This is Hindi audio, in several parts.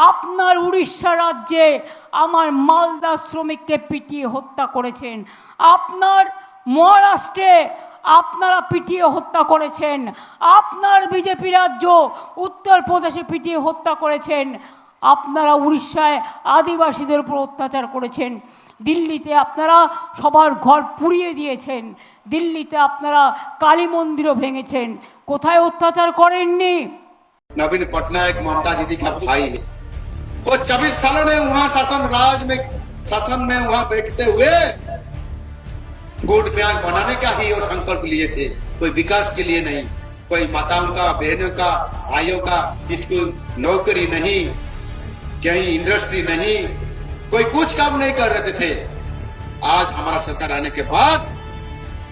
আপনার উড়িষ্যা রাজ্যে আমার মালদা শ্রমিককে পিটিয়ে হত্যা করেছেন, আপনার মহারাষ্ট্রে আপনারা পিটিয়ে হত্যা করেছেন, আপনার বিজেপি রাজ্য উত্তরপ্রদেশে পিটিয়ে হত্যা করেছেন, আপনারা উড়িষ্যায় আদিবাসীদের উপর অত্যাচার করেছেন, দিল্লিতে আপনারা সবার ঘর পুড়িয়ে দিয়েছেন, দিল্লিতে আপনারা কালী মন্দিরও ভেঙেছেন। কোথায় অত্যাচার করেননি? नवीन पटनायक ममता दीदी का भाई है। वो 24 सालों ने वहां शासन में वहां बैठते हुए गुड़ प्याज बनाने का ही वो संकल्प लिए थे, कोई विकास के लिए नहीं, कोई माताओं का, बहनों का, भाइयों का, जिसको नौकरी नहीं, कहीं इंडस्ट्री नहीं, कोई कुछ काम नहीं कर रहे थे। आज हमारा सरकार आने के बाद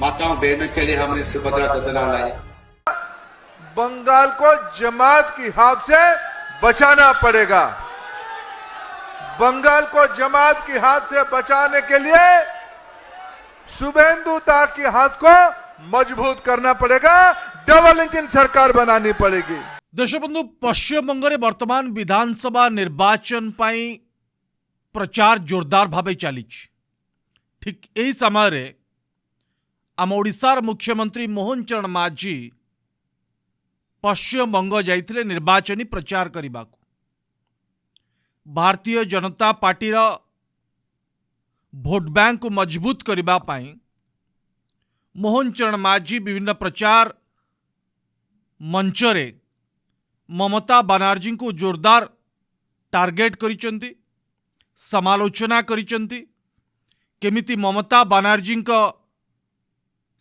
माताओं बहनों के लिए हमने सुभद्रा योजना लाई। बंगाल को जमात की हाथ से बचाना पड़ेगा। बंगाल को जमात की हाथ से बचाने के लिए शुभेंदु दा की हाथ को मजबूत करना पड़ेगा, डबल इंजन सरकार बनानी पड़ेगी। देशबंधु पश्चिमबंगे वर्तमान विधानसभा निर्वाचन पाई प्रचार जोरदार भावे चली। ठीक यही समय आम ओडिशार मुख्यमंत्री मोहन चरण माझी पश्चिमबंग जाइथिले निर्वाचनी प्रचार करने को। भारतीय जनता पार्टीर भोट बैंक को मजबूत करने पाई मोहन चरण माझी विभिन्न प्रचार मंचरे ममता बनर्जी को जोरदार टार्गेट करिसेंती, समालोचना करिसेंती। केमिति ममता बनर्जी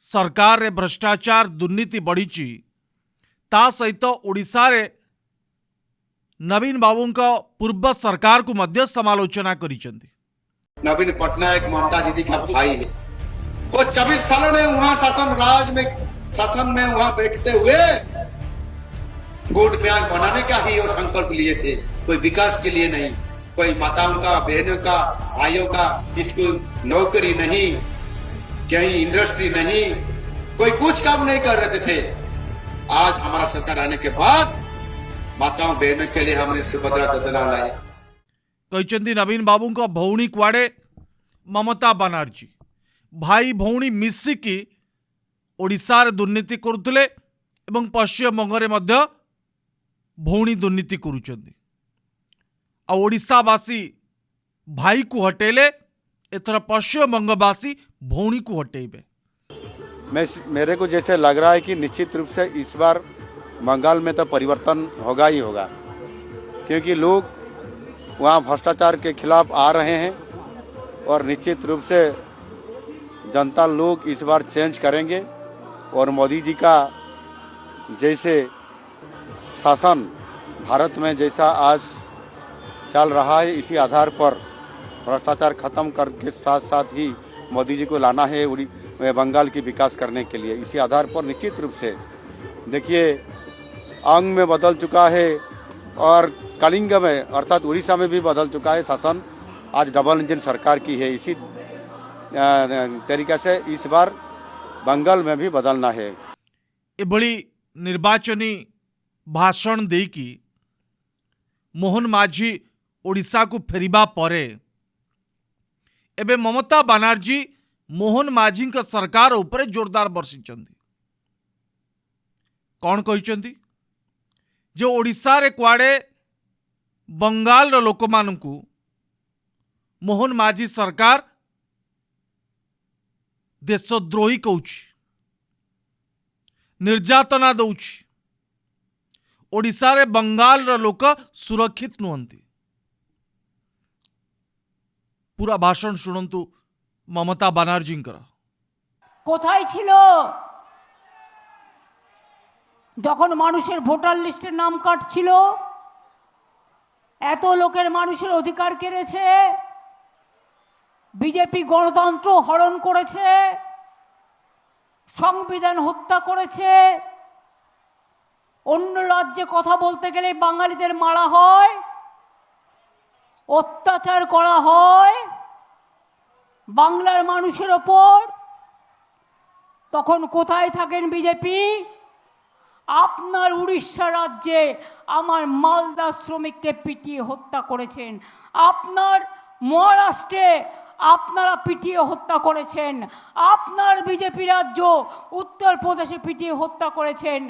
सरकार रे भ्रष्टाचार दुर्नीति बढ़ी, ता सहित ओडिशा रे नवीन बाबू पूर्व सरकार को मध्य समालोचना करिसेंती। नवीन पटनायक ममता दीदी का भाई है। वो 24 सालों ने वहां शासन में वहां बैठते हुए गुड़ प्याज बनाने का ही वो संकल्प लिए थे, कोई विकास के लिए नहीं, कोई माताओं का, बहनों का, भाइयों का, जिसको नौकरी नहीं, कहीं इंडस्ट्री नहीं, कोई कुछ काम नहीं कर रहे थे। आज हमारा सरकार आने के बाद माताओं बहनों के लिए हमने सुभद्रा योजना लाई। कहते नवीन बाबू का भौणी कुआड़े ममता बनर्जी भाई भौणी मिसिकी ओडिशा रे दुर्नीति करुले एवं पश्चिमबंग रे मध्य भौणी दुर्नीति करुचंदी। आ ओडिशावासी भाई को हटेले, एथर पश्चिमबंगवासी भौणी को हटेबे। मेरे को जैसे लग रहा है कि निश्चित रूप से इस बार बंगाल में तो परिवर्तन होगा ही होगा, क्योंकि लोग वहाँ भ्रष्टाचार के खिलाफ आ रहे हैं और निश्चित रूप से जनता लोग इस बार चेंज करेंगे और मोदी जी का जैसे शासन भारत में जैसा आज चल रहा है, इसी आधार पर भ्रष्टाचार खत्म करके साथ साथ ही मोदी जी को लाना है बंगाल की विकास करने के लिए। इसी आधार पर निश्चित रूप से देखिए अंग में बदल चुका है और कलिंग में अर्थात उड़ीसा में भी बदल चुका है शासन। आज डबल इंजन सरकार की है, इसी तरीके से इस बार बंगाल में भी बदलना है। एभली निर्वाचनी भाषण देकी मोहन माझी ओडिशा को फेरिबा परे एबे ममता बनर्जी मोहन माझी का सरकार उपरे जोरदार बर्षिंचंदी। कौन कहिचंदी जो ओडिशा रे कुआड़े बंगाल रो लोक मानकू मोहन माझी सरकार देशद्रोही कहूची, निर्यातना दउची, ओडिशा रे बंगाल रो लोक सुरक्षित नुहंती। पूरा भाषण शुणंतु ममता बनर्जी কোথায় ছিল যখন মানুষের ভোটার লিস্টের নাম কাটছিল? এত লোকের মানুষের অধিকার কেড়েছে, বিজেপি গণতন্ত্র হরণ করেছে, সংবিধান হত্যা করেছে। অন্য রাজ্যে কথা বলতে গেলে বাঙালিদের মারা হয়, অত্যাচার করা হয় বাংলার মানুষের ওপর। তখন কোথায় থাকেন বিজেপি? আপনার উড়িষ্যা রাজ্যে আমার মালদা শ্রমিককে পিটিয়ে হত্যা করেছেন, আপনার মহারাষ্ট্রে আপনারা পিটিয়ে হত্যা করেছেন, আপনার বিজেপি রাজ্য উত্তরপ্রদেশে পিটিয়ে হত্যা করেছেন,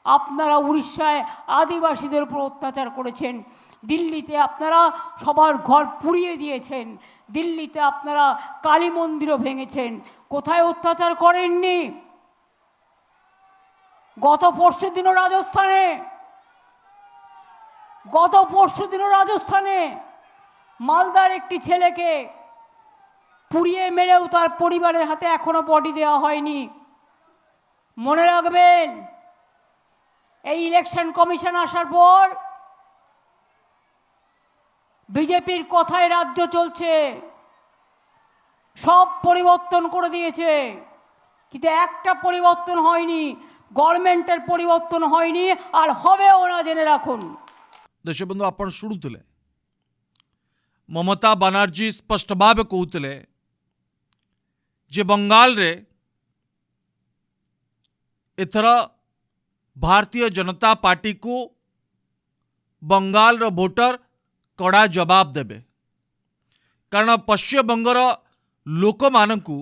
আপনারা উড়িষ্যায় আদিবাসীদের উপর অত্যাচার করেছেন, দিল্লিতে আপনারা সবার ঘর পুড়িয়ে দিয়েছেন, দিল্লিতে আপনারা কালী মন্দিরও ভেঙেছেন। কোথায় অত্যাচার করেননি? গত পরশুদিনও রাজস্থানে মালদার একটি ছেলেকে পুড়িয়ে মেরেও তার পরিবারের হাতে এখনো বডি দেওয়া হয়নি। মনে রাখবেন, এই ইলেকশন কমিশন আসার পর বিজেপির কথায় রাজ্য চলছে, সব পরিবর্তন করে দিয়েছে, কিন্তু একটা পরিবর্তন হয়নি, গভর্নমেন্টের পরিবর্তন হয়নি, আর হবেও না, জেনে রাখুন। देशबंधु आपण शुणुले ममता बानर्जी स्पष्ट भाव कहते जे बंगाल रे एथर भारतीय जनता पार्टी को बंगाल रो वोटर कड़ा जवाब देबे, कारण पश्चिम बंगर लोक मानकु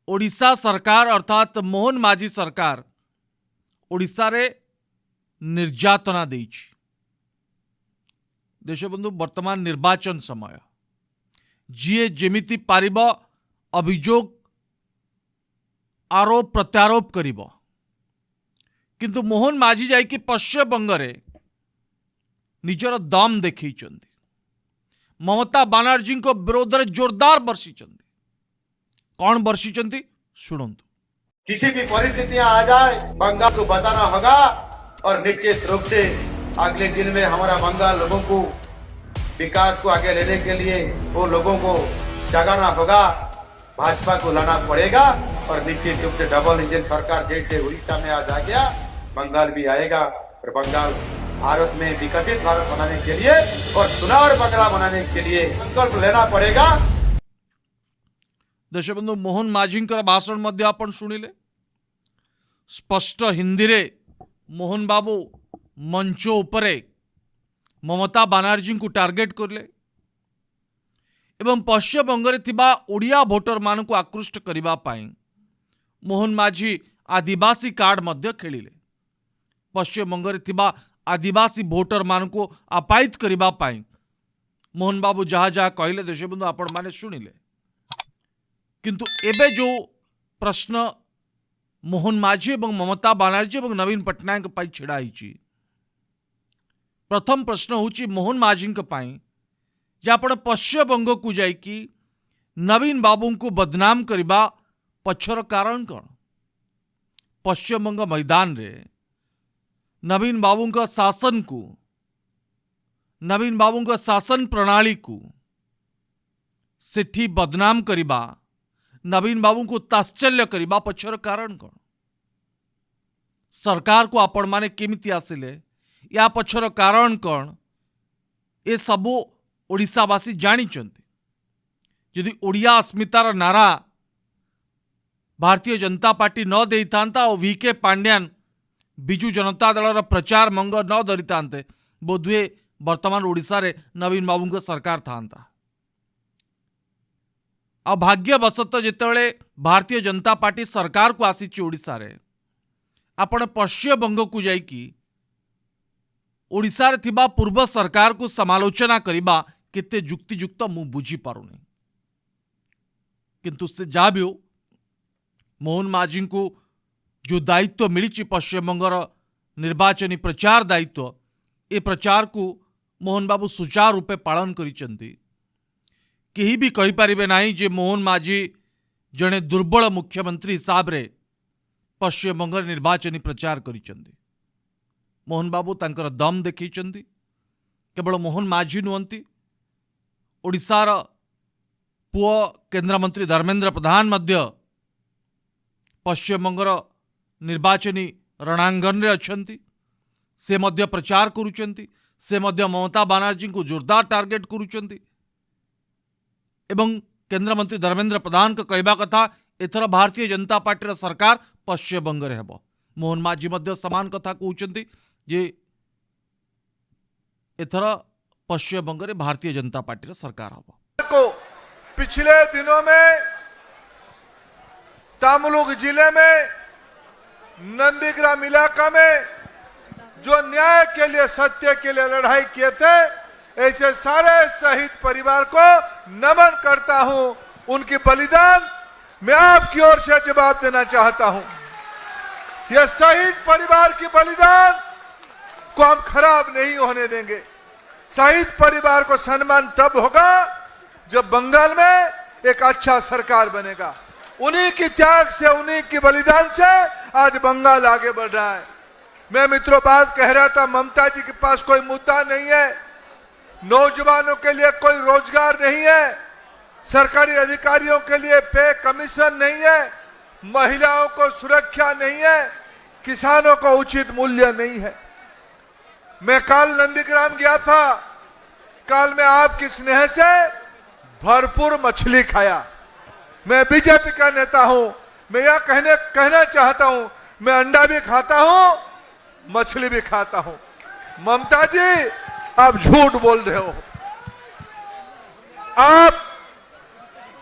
ओडिशा सरकार अर्थात मोहन माझी सरकार ओडिशा रे निर्यातना देइछि। देशबंधु वर्तमान निर्वाचन समय जीए जेमिति पारिब अभियोग आरोप प्रत्यारोप करिब, किंतु मोहन माझी जाइकि पश्चिम बंगरे निजर दम देखैछन्ति, ममता बानर्जी को विरोध में जोरदार बर्षिछन्ति। कौन बर्षिछन्ति शुणन्तु। किसी भी परिस्थितियां आ जाए बंगाल को बताना होगा, और निश्चित रूप से अगले दिन में हमारा बंगाल लोगों को विकास को आगे लेने के लिए वो लोगों को जगाना होगा, भाजपा को लाना पड़ेगा, और निश्चित रूप से डबल इंजन सरकार जैसे उड़ीसा में आज आ गया, बंगाल भी आएगा, और बंगाल भारत में विकसित भारत बनाने के लिए और सुनार बंगला बनाने के लिए संकल्प लेना पड़ेगा। देशबंधु मोहन माझी भाषण मध्य आपण शुणिले, स्पष्ट हिंदी रे मोहन बाबू मंच उपरे ममता बानर्जी को टार्गेट करले एवं पश्चिम बंगरे थिबा ओडिया भोटर मान को आकृष्ट करिबा पाई मोहन माझी आदिवासी कार्ड मध्य खेलिले। पश्चिम बंगरे थिबा आदिवासी भोटर मान को आपायित करिबा पाई मोहन बाबू जहा जहा कहले देशबंधु आपण माने शुणिले, किंतु एबे जो प्रश्न मोहन माझी एवं ममता बानर्जी एवं नवीन पट्टनायक पाई छिड़ा होइछि, प्रथम प्रश्न होछि मोहन माझी पाई जे आपण पश्चिम बंग को जाइकि नवीन बाबू को बदनाम करिबा पछर कारण कौन? पश्चिम बंग मैदान रे नवीन बाबू का शासन को, नवीन बाबू का शासन प्रणाली को सेठी बदनाम करिबा, नवीन बाबू को तात्सल्य करिबा पछर कारण कौन? सरकार को आपण माने केमिति आसिले, या पछर कारण कौन? ए सबो ओडिशावासी जानिचंती। यदि ओडिया अस्मितार नारा भारतीय जनता पार्टी न देई थांता और वीके पांड्यान बिजू जनता दल प्रचार मंग न धरी थांते, बोधुए वर्तमान ओडिशा रे नवीन बाबू को सरकार थांता। आ भाग्यवशत जितेबाला भारतीय जनता पार्टी सरकार को आसी ओडिशा रे आपण पश्चिम बंग को जाइकि ओडिशा रे थिबा पूर्व सरकार को समालोचना करिबा केते जुक्तियुक्त मु बुझी पारुनी। किंतु से जा भी हो, मोहन माझी को जो दायित्व मिली पश्चिम बंगर निर्वाचनी प्रचार दायित्व, ए प्रचार को मोहन बाबू सुचारू रूपे पालन करिसेंती। केही भी कहि परिबे नाही जे मोहन माझी जड़े दुर्बल मुख्यमंत्री हिसाब रे पश्चिम बंगर निर्वाचनी प्रचार करिसेंती। मोहन बाबू तांकर दम देखैचंती। केवल मोहन माझी नुहंती, ओडिशार पुओ केंद्रमंत्री धर्मेंद्र प्रधान मध्य पश्चिम बंगर निर्वाचनी रणांगन रे अछंती। से मध्य प्रचार करुचंती, से मध्य ममता बानर्जी को जोरदार टार्गेट करुचंती। एवं केंद्रमंत्री धर्मेंद्र प्रधान का कहवा कथा एथर भारतीय जनता पार्टी सरकार पश्चिम बंग रे हेबो। मोहन माझी मध्य समान कथा कहउचंती जे एथर पश्चिम बंग रे भारतीय जनता पार्टी सरकार हबो। को पिछले दिनों में तमलुक जिले में नंदीग्राम इलाका में जो न्याय के लिए सत्य के लिए लड़ाई किए थे, ऐसे सारे शहीद परिवार को नमन करता हूं। उनकी बलिदान मैं आपकी ओर से जवाब देना चाहता हूं। यह शहीद परिवार की बलिदान को हम खराब नहीं होने देंगे। शहीद परिवार को सम्मान तब होगा जब बंगाल में एक अच्छा सरकार बनेगा। उन्हीं की त्याग से, उन्हीं की बलिदान से आज बंगाल आगे बढ़ रहा है। मैं मित्रों बात कह रहा था, ममता जी के पास कोई मुद्दा नहीं है, नौजवानों के लिए कोई रोजगार नहीं है, सरकारी अधिकारियों के लिए पे कमीशन नहीं है, महिलाओं को सुरक्षा नहीं है, किसानों को उचित मूल्य नहीं है। मैं कल नंदीग्राम गया था, कल मैं आपकी स्नेह से भरपूर मछली खाया। मैं बीजेपी का नेता हूं, मैं यह कहना चाहता हूं, मैं अंडा भी खाता हूं, मछली भी खाता हूं। ममता जी आप झूठ बोल रहे हो, आप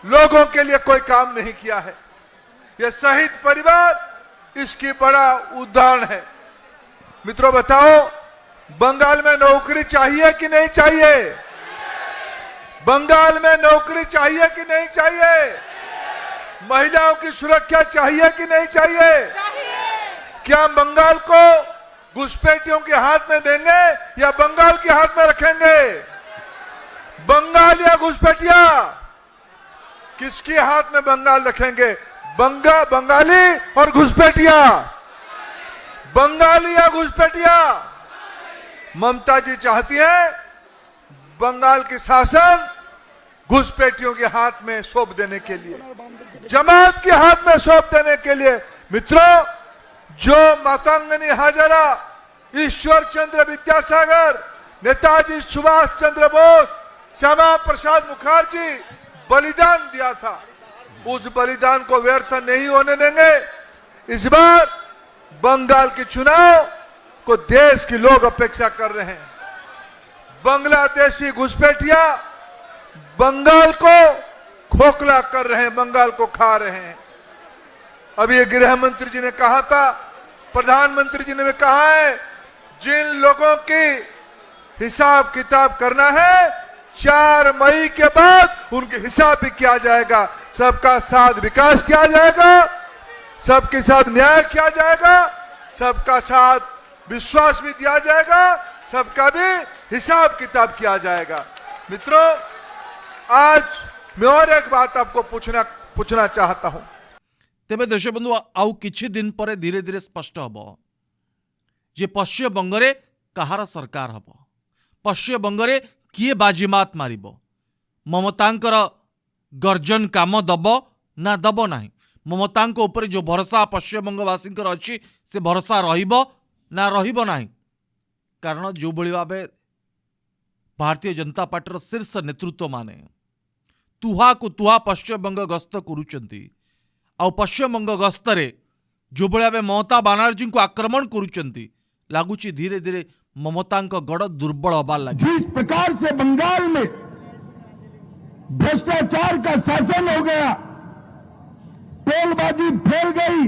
लोगों के लिए कोई काम नहीं किया है। यह शहीद परिवार इसकी बड़ा उदाहरण है। मित्रों बताओ, बंगाल में नौकरी चाहिए कि नहीं चाहिए? बंगाल में नौकरी चाहिए कि नहीं चाहिए? महिलाओं की सुरक्षा चाहिए कि नहीं चाहिए? क्या बंगाल को घुसपैठियों के हाथ में देंगे या बंगाल के हाथ में रखेंगे? बंगाल या घुसपैठिया, किसके हाथ में बंगाल रखेंगे? बंगाली और घुसपैठिया, बंगाली या घुसपैठिया? ममता जी चाहती है बंगाल की शासन घुसपैठियों के हाथ में सौंप देने के लिए, जमात के हाथ में सौंप देने के लिए। मित्रों, जो मातंगनी हाजरा, ईश्वर चंद्र विद्यासागर, नेताजी सुभाष चंद्र बोस, श्यामा प्रसाद मुखर्जी बलिदान दिया था, उस बलिदान को व्यर्थ नहीं होने देंगे। इस बार बंगाल के चुनाव को देश के लोग अपेक्षा कर रहे हैं। बांग्लादेशी घुसपैठिया बंगाल को खोखला कर रहे हैं, बंगाल को खा रहे हैं। अभी ये गृह मंत्री जी ने कहा था, प्रधानमंत्री जी ने भी कहा है, जिन लोगों की हिसाब किताब करना है 4 मई के बाद उनके हिसाब भी किया जाएगा। सबका साथ विकास किया जाएगा, सबके साथ न्याय किया जाएगा, सबका साथ विश्वास भी दिया जाएगा, सबका भी हिसाब किताब किया जाएगा। मित्रों, आज मैं और एक बात आपको पूछना चाहता हूं। तेबे देशबंधु आउ किछि दिन पर धीरे धीरे स्पष्ट हबो जे पश्चिम बंगरे कहार सरकार हबो, पश्चिम बंगरे किए बाजीमात मारिबो, ममतांकर गर्जन काम दब ना दब नाही, ममतांक ऊपर जो भरोसा पश्चिम बंगवासींकर अछि से भरोसा रहिबो ना रहिबो नाही। कारण जो बळी भाबे भारतीय जनता पार्टी शीर्ष नेतृत्व माने तुहा को तुहा पश्चिम बंग गस्त करुचंती, आ पश्चिम बंग गस्तरे जो भावे ममता बानार्जी को आक्रमण करुचंती, लागुची धीरे धीरे ममतांक गड़ दुर्बल हबार लगे। जिस प्रकार से बंगाल में भ्रष्टाचार का शासन हो गया, टोलबाजी फैल गई,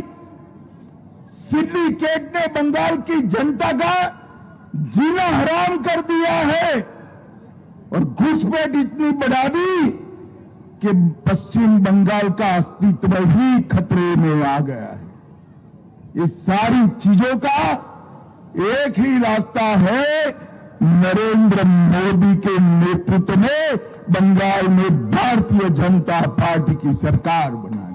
सिंडिकेट ने बंगाल की जनता का जीना हराम कर दिया है और घुसपैठ इतनी बढ़ा दी कि पश्चिम बंगाल का अस्तित्व ही खतरे में आ गया है। ये सारी चीजों का एक ही रास्ता है, नरेंद्र मोदी के नेतृत्व में बंगाल में भारतीय जनता पार्टी की सरकार बनाना।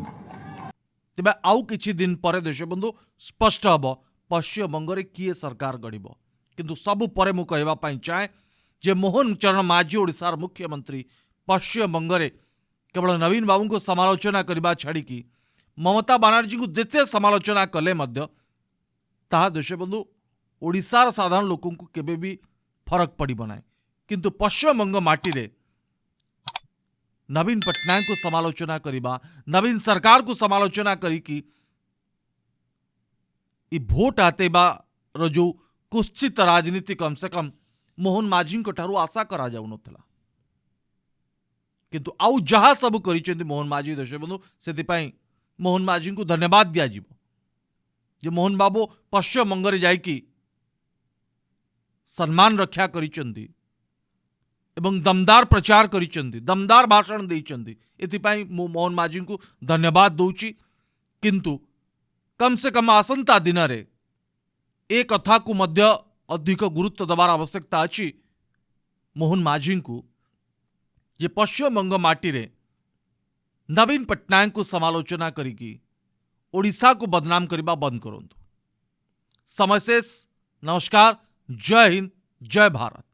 तेबे आउ किछि दिन पर देशबंधु स्पष्ट हब पश्चिम बंगरे किए सरकार गढ़िब। किंतु सबु परे मु कहबा पई चाहे जे मोहन चरण माझी ओडिशार मुख्यमंत्री पश्चिम बंगरे केवल नवीन बाबू को समालोचना करबा छाड़ी की ममता बानार्जी को जेते समालोचना कले मध्य ताहा देशबंधु ओडिशार साधारण लोकों को केबे भी फरक पड़िब नाही। किंतु पश्चिम बंग माटी रे नवीन पटनायक को समालोचना करिबा, नवीन सरकार को समालोचना करी कि इ भोट आतेबार जो कुत्सित राजनीति कम से कम मोहन माझी ठारू आशा करा जाऊ नथिला किंतु आउ जहा सब करिसेंती मोहन माझी देशबंधु से मोहन माझी को धन्यवाद दिया जीवो जे मोहन बाबू पश्चिम बंगरे जाइकी सम्मान रक्षा करिसेंती एवं दमदार प्रचार करिसेंती दमदार भाषण देइसेंती एथिपाई मो मोहन माझी को धन्यवाद दउची किंतु कम से कम आसंता दिन रे ए कथा को मध्य अधिक गुरुत्व दबार आवश्यकता अछि मोहन माझी को जे पश्चिम बंग माटी रे नवीन पट्टनायक को समालोचना करिकी ओडिशा को बदनाम करबा बंद करंतु। समय शेष। नमस्कार। जय हिंद, जय भारत।